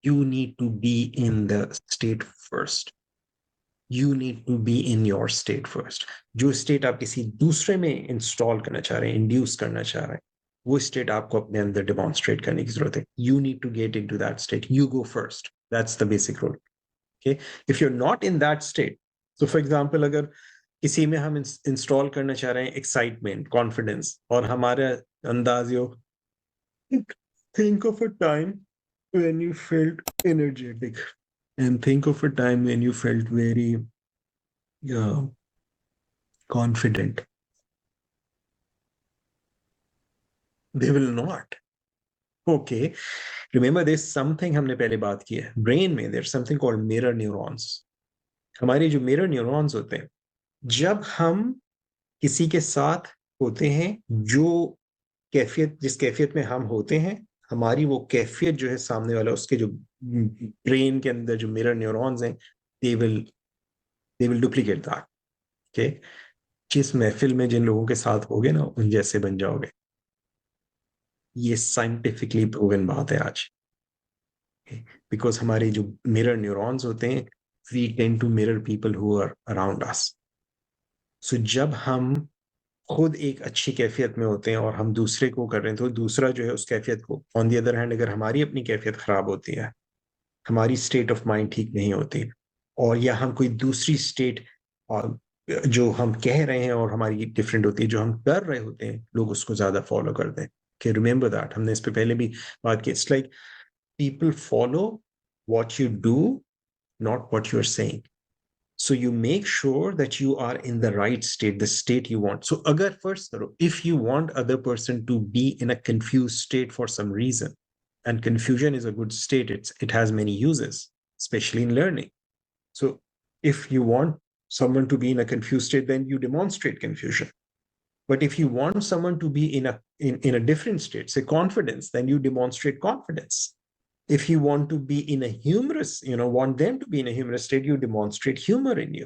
You need to be in the state first. You need to be in your state first. जो state आप किसी दूसरे में install करना चाह रहे हैं, इंड्यूस करना चाह रहे हैं, वो स्टेट आपको अपने अंदर डिमॉन्स्ट्रेट करने की जरूरत है. You need to get into that state. You go first. That's the basic rule. Okay, if you are not in that state, so for example अगर किसी में हम इंस्टॉल करना चाह रहे हैं एक्साइटमेंट, कॉन्फिडेंस, और हमारा अंदाज हो, think of a time when you felt energetic, and think of a time when you felt very confident. They will not. Okay. Remember, there's something हमने पहले बात की है. Brain में there's something called mirror neurons. हमारे जो mirror neurons होते हैं, जब हम किसी के साथ होते हैं, जो कैफियत, जिस कैफियत में हम होते हैं, हमारी वो कैफियत जो है सामने वाला, उसके जो ब्रेन के अंदर जो मिरर न्यूरॉन्स हैं, they will duplicate that. Okay, जिस महफिल में जिन लोगों के साथ होगे ना, उन जैसे बन जाओगे. ये साइंटिफिकली प्रूवन बात है आज. बिकॉज हमारे जो मिरर न्यूरॉन्स होते हैं, we tend to mirror people who are around us. So जब हम खुद एक अच्छी कैफियत में होते हैं और हम दूसरे को कर रहे हैं, तो दूसरा जो है उस कैफियत को, ऑन दी अदर हैंड, अगर हमारी अपनी कैफियत खराब होती है, हमारी स्टेट ऑफ माइंड ठीक नहीं होती, और या हम कोई दूसरी स्टेट जो हम कह रहे हैं और हमारी डिफरेंट होती है, जो हम कर रहे होते हैं, लोग उसको ज्यादा फॉलो करते हैं. कि रिमेंबर दैट, हमने इस पे पहले भी बात की. It's like people follow what you do, not what you're saying. So you make sure that you are in the right state, the state you want. So agar first, if you want other person to be in a confused state for some reason, and confusion is a good state, it has many uses, especially in learning. So if you want someone to be in a confused state, then you demonstrate confusion. But if you want someone to be in a different state, say confidence, then you demonstrate confidence. If you want to be in a humorous, want them to be in a humorous state, you demonstrate humor in you.